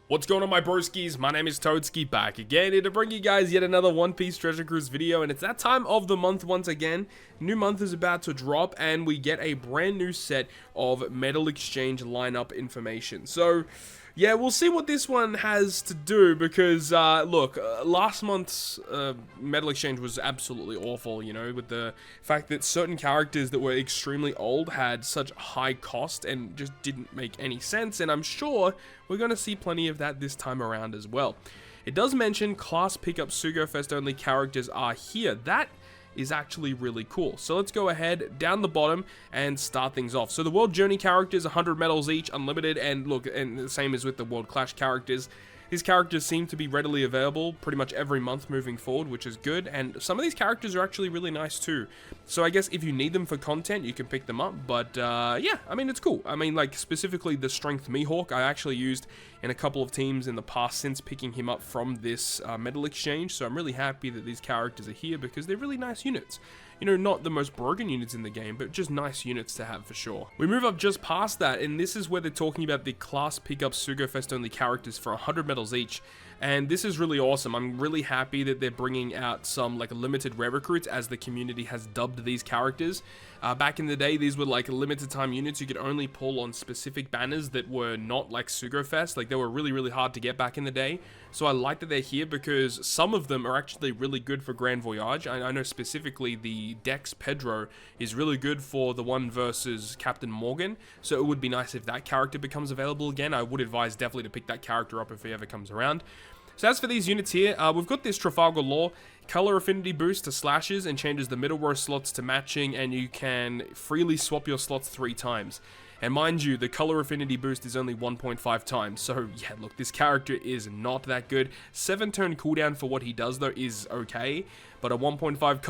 What's going on, my broskiis? My name is Toadskii, back again here to bring you guys yet another One Piece Treasure Cruise video, and it's that time of the month once again. New month is about to drop, and we get a brand new set of medal exchange lineup information. So, yeah, we'll see what this one has to do, because, look, last month's medal exchange was absolutely awful, you know, with the fact that certain characters that were extremely old had such high cost and just didn't make any sense, and I'm sure we're going to see plenty of that this time around as well. It does mention class pickup Sugo-Fest only characters are here. That is actually really cool. So let's go ahead down the bottom and start things off. So the World Journey characters, 100 medals each, unlimited, and look, and the same as with the World Clash characters. These characters seem to be readily available pretty much every month moving forward, which is good, and some of these characters are actually really nice too. So I guess if you need them for content, you can pick them up, but yeah, I mean, it's cool. I mean, like, specifically the Strength Mihawk, I actually used in a couple of teams in the past since picking him up from this medal exchange, so I'm really happy that these characters are here because they're really nice units. You know, not the most broken units in the game, but just nice units to have for sure. We move up just past that, and this is where they're talking about the class pickup Sugo-Fest only characters for 100 medals each. And this is really awesome. I'm really happy that they're bringing out some like limited rare recruits, as the community has dubbed these characters. Back in the day, these were like limited time units you could only pull on specific banners that were not like Sugo-Fest. Like, they were really hard to get back in the day. So I like that they're here because some of them are actually really good for Grand Voyage. I know specifically the Dex Pedro is really good for the one versus Captain Morgan. So it would be nice if that character becomes available again. I would advise definitely to pick that character up if he ever comes around. So as for these units here, we've got this Trafalgar Law, color affinity boost to slashes and changes the middle row slots to matching, and you can freely swap your slots 3 times. And mind you, the color affinity boost is only 1.5 times, so yeah, look, this character is not that good. 7-turn cooldown for what he does though is okay, but a 1.5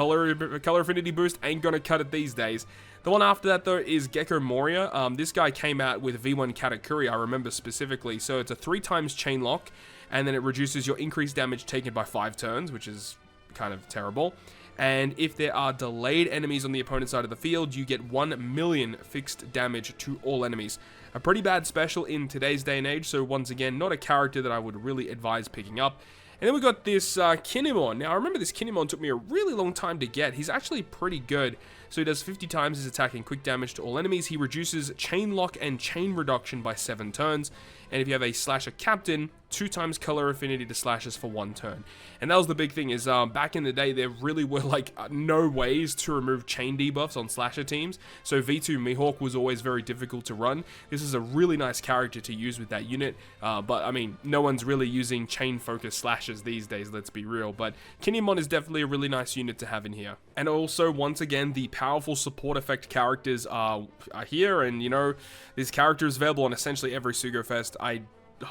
color affinity boost ain't gonna cut it these days. The one after that though is Gecko Moria. This guy came out with V1 Katakuri, I remember specifically, so it's a 3 times chain lock, and then it reduces your increased damage taken by 5 turns, which is kind of terrible. And if there are delayed enemies on the opponent's side of the field, you get 1 million fixed damage to all enemies. A pretty bad special in today's day and age, so once again, not a character that I would really advise picking up. And then we got this Kinemon. Now, I remember this Kinemon took me a really long time to get. He's actually pretty good. So he does 50 times his attack and quick damage to all enemies. He reduces chain lock and chain reduction by 7 turns. And if you have a slasher captain, 2 times color affinity to slashes for 1 turn. And that was the big thing, is back in the day, there really were like no ways to remove chain debuffs on slasher teams. So V2 Mihawk was always very difficult to run. This is a really nice character to use with that unit. But I mean, no one's really using chain focused slashes these days, let's be real. But Kinemon is definitely a really nice unit to have in here. And also, once again, the powerful support effect characters are here. And you know, this character is available on essentially every Sugo-Fest. I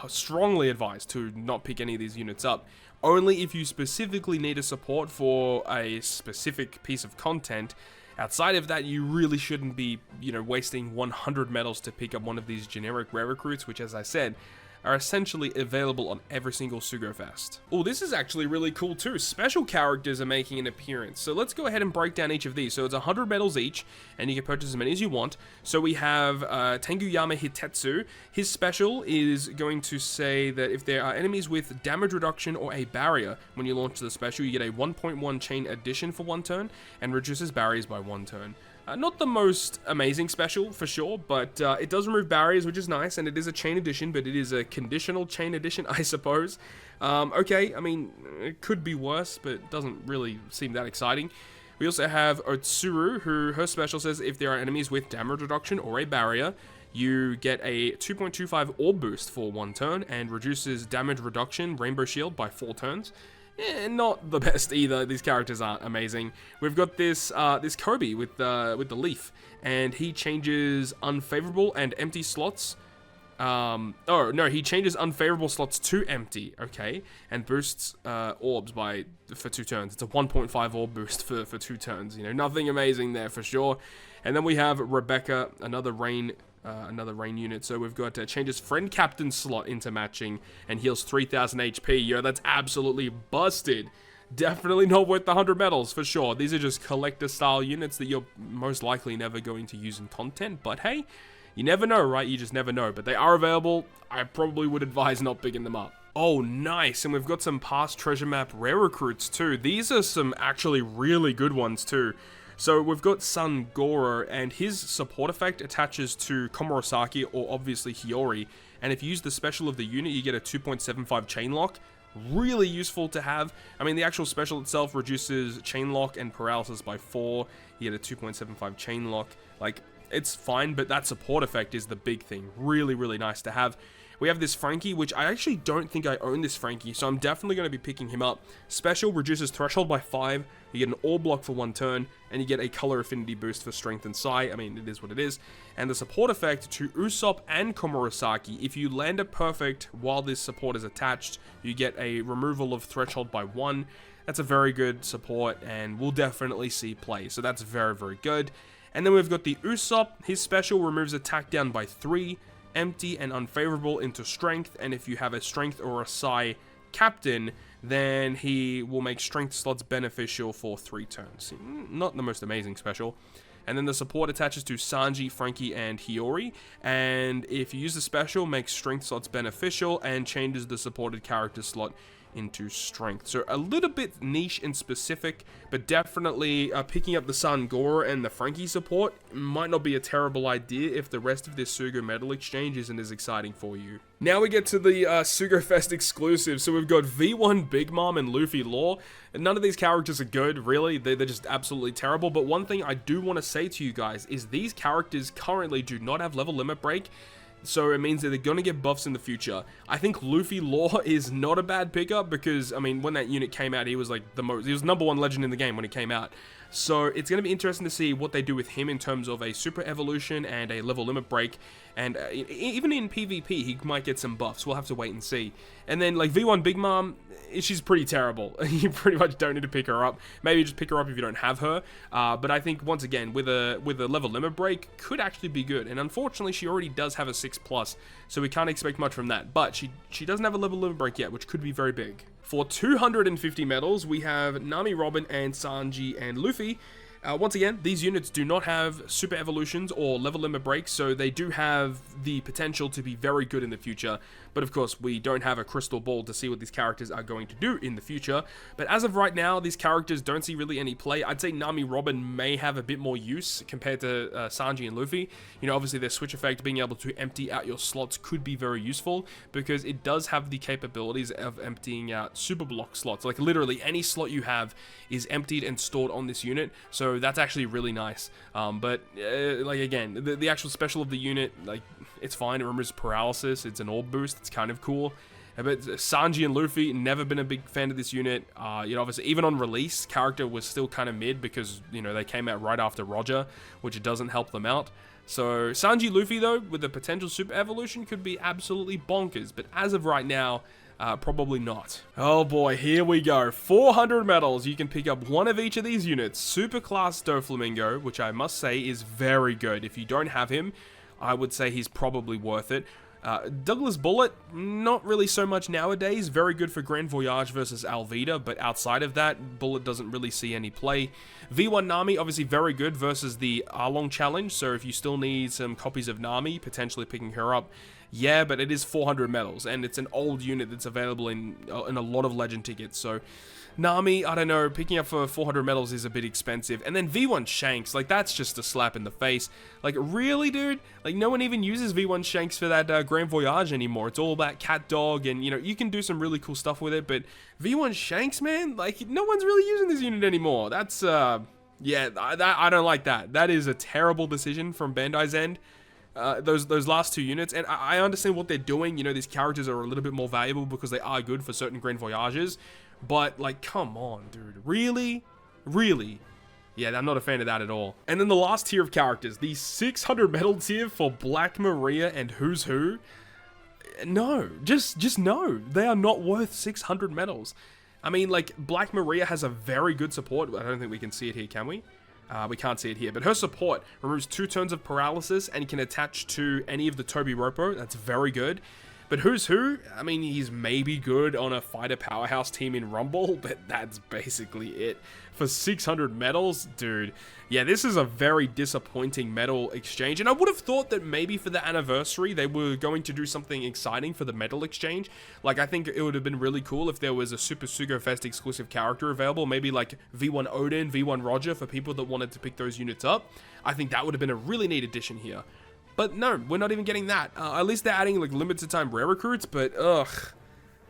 strongly advise to not pick any of these units up. Only if you specifically need a support for a specific piece of content. Outside of that, you really shouldn't be, you know, wasting 100 medals to pick up one of these generic rare recruits, which, as I said, are essentially available on every single Sugo-Fest. Oh, this is actually really cool too. Special characters are making an appearance. So let's go ahead and break down each of these. So it's 100 medals each, and you can purchase as many as you want. So we have Tenguyama Hitetsu. His special is going to say that if there are enemies with damage reduction or a barrier, when you launch the special, you get a 1.1 chain addition for 1 turn, and reduces barriers by 1 turn. Not the most amazing special, for sure, but it does remove barriers, which is nice, and it is a chain addition, but it is a conditional chain addition, I suppose. Okay, I mean, it could be worse, but it doesn't really seem that exciting. We also have Otsuru, who her special says if there are enemies with damage reduction or a barrier, you get a 2.25 orb boost for 1 turn, and reduces damage reduction, Rainbow Shield, by 4 turns. Not the best either. These characters aren't amazing. We've got this this Kobe with the leaf, and he changes unfavorable and empty slots. Oh no, he changes unfavorable slots to empty. Okay, and boosts orbs for 2 turns. It's a 1.5 orb boost for 2 turns. You know, nothing amazing there for sure. And then we have Rebecca, another rain unit. So we've got changes friend captain slot into matching and heals 3000 HP. Yo, that's absolutely busted. Definitely not worth the 100 medals for sure. These are just collector style units that you're most likely never going to use in content, but hey, You never know, right? You just never know. But they are available. I probably would advise not picking them up. Oh, nice. And we've got some past treasure map rare recruits too. These are some actually really good ones too. So we've got Sun Goro, and his support effect attaches to Komurasaki or obviously Hiyori. And if you use the special of the unit, you get a 2.75 chain lock. Really useful to have. I mean, the actual special itself reduces chain lock and paralysis by 4. You get a 2.75 chain lock. Like, it's fine, but that support effect is the big thing. Really, really nice to have. We have this Frankie, which I actually don't think I own this Frankie, so I'm definitely going to be picking him up. Special reduces threshold by 5, you get an all block for 1 turn, and you get a color affinity boost for strength and psi. I mean, it is what it is. And the support effect to Usopp and Komurasaki, if you land it perfect while this support is attached, you get a removal of threshold by 1. That's a very good support, and we'll definitely see play, so that's very, very good. And then we've got the Usopp. His special removes attack down by 3, empty and unfavorable into strength, and if you have a strength or a psi captain, then he will make strength slots beneficial for 3 turns. Not the most amazing special. And then the support attaches to Sanji, Frankie, and Hiyori, and if you use the special, makes strength slots beneficial and changes the supported character slot into strength. So a little bit niche and specific, but definitely picking up the Sun Goro and the Frankie support might not be a terrible idea if the rest of this Sugo-MEDAL exchange isn't as exciting for you. Now we get to the Sugo-Fest exclusive. So we've got V1 Big Mom and Luffy Law. None of these characters are good, really. They're just absolutely terrible. But one thing I do want to say to you guys is these characters currently do not have level limit break. So it means that they're going to get buffs in the future. I think Luffy Law is not a bad pickup because, I mean, when that unit came out, he was like he was #1 legend in the game when he came out. So it's going to be interesting to see what they do with him in terms of a super evolution and a level limit break. And even in PvP, he might get some buffs. We'll have to wait and see. And then, like, V1 Big Mom, she's pretty terrible. You pretty much don't need to pick her up. Maybe just pick her up if you don't have her. But I think, once again, with a level limit break, could actually be good. And unfortunately, she already does have a 6+, so we can't expect much from that. But she doesn't have a level limit break yet, which could be very big. For 250 medals, we have Nami, Robin, and Sanji, and Luffy. Once again, these units do not have super evolutions or level limit breaks, so they do have the potential to be very good in the future. But of course, we don't have a crystal ball to see what these characters are going to do in the future. But as of right now, these characters don't see really any play. I'd say Nami Robin may have a bit more use compared to Sanji and Luffy. You know, obviously their switch effect, being able to empty out your slots could be very useful because it does have the capabilities of emptying out super block slots. Like literally any slot you have is emptied and stored on this unit. So that's actually really nice. But like again, the actual special of the unit, like it's fine. It removes paralysis. It's an orb boost. It's kind of cool. But Sanji and Luffy, never been a big fan of this unit. You know, obviously, even on release, character was still kind of mid because, you know, they came out right after Roger, which doesn't help them out. So Sanji Luffy, though, with the potential super evolution, could be absolutely bonkers. But as of right now, probably not. Oh boy, here we go. 400 medals. You can pick up one of each of these units. Super class Doflamingo, which I must say is very good. If you don't have him, I would say he's probably worth it. Douglas Bullet, not really so much nowadays. Very good for Grand Voyage versus Alvida, but outside of that, Bullet doesn't really see any play. V1 Nami, obviously very good versus the Arlong challenge, so if you still need some copies of Nami, potentially picking her up, yeah, but it is 400 medals, and it's an old unit that's available in a lot of Legend tickets, so Nami, I don't know, picking up for 400 medals is a bit expensive. And then V1 Shanks, like, that's just a slap in the face. Like, really, dude? Like, no one even uses V1 Shanks for that Grand Voyage anymore. It's all about Cat Dog, and, you know, you can do some really cool stuff with it, but V1 Shanks, man? Like, no one's really using this unit anymore. That's, yeah, I don't like that. That is a terrible decision from Bandai's end. Those last two units, and I understand what they're doing. You know, these characters are a little bit more valuable because they are good for certain Grand Voyages. But, like, come on, dude. Really? Really? Yeah, I'm not a fan of that at all. And then the last tier of characters, the 600 medal tier for Black Maria and Who's Who. No, just no. They are not worth 600 medals. I mean, like, Black Maria has a very good support. I don't think we can see it here, can we? We can't see it here, but her support removes 2 turns of paralysis and can attach to any of the Toby Ropo. That's very good. But who's who? I mean, he's maybe good on a fighter powerhouse team in Rumble, but that's basically it. For 600 medals, dude. Yeah, this is a very disappointing medal exchange. And I would have thought that maybe for the anniversary, they were going to do something exciting for the medal exchange. Like, I think it would have been really cool if there was a Super Sugo-Fest exclusive character available. Maybe like V1 Odin, V1 Roger for people that wanted to pick those units up. I think that would have been a really neat addition here. But no, we're not even getting that. At least they're adding like limited time rare recruits, but ugh.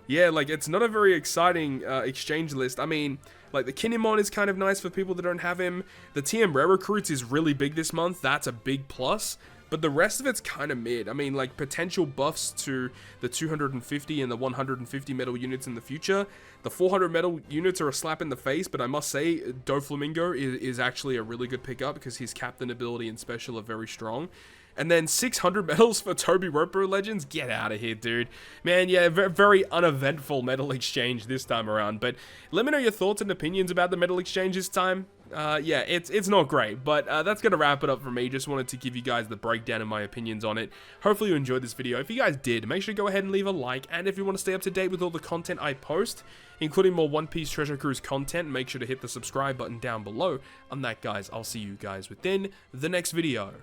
Yeah, like it's not a very exciting exchange list. I mean, like the Kinemon is kind of nice for people that don't have him. The TM rare recruits is really big this month. That's a big plus. But the rest of it's kind of mid. I mean, like potential buffs to the 250 and the 150 medal units in the future. The 400 medal units are a slap in the face, but I must say Doflamingo is actually a really good pickup because his captain ability and special are very strong. And then 600 medals for Toby Roper Legends? Get out of here, dude. Man, yeah, very uneventful medal exchange this time around. But let me know your thoughts and opinions about the medal exchange this time. Yeah, it's not great, but that's going to wrap it up for me. Just wanted to give you guys the breakdown and my opinions on it. Hopefully you enjoyed this video. If you guys did, make sure to go ahead and leave a like. And if you want to stay up to date with all the content I post, including more One Piece Treasure Cruise content, make sure to hit the subscribe button down below. On that, guys, I'll see you guys within the next video.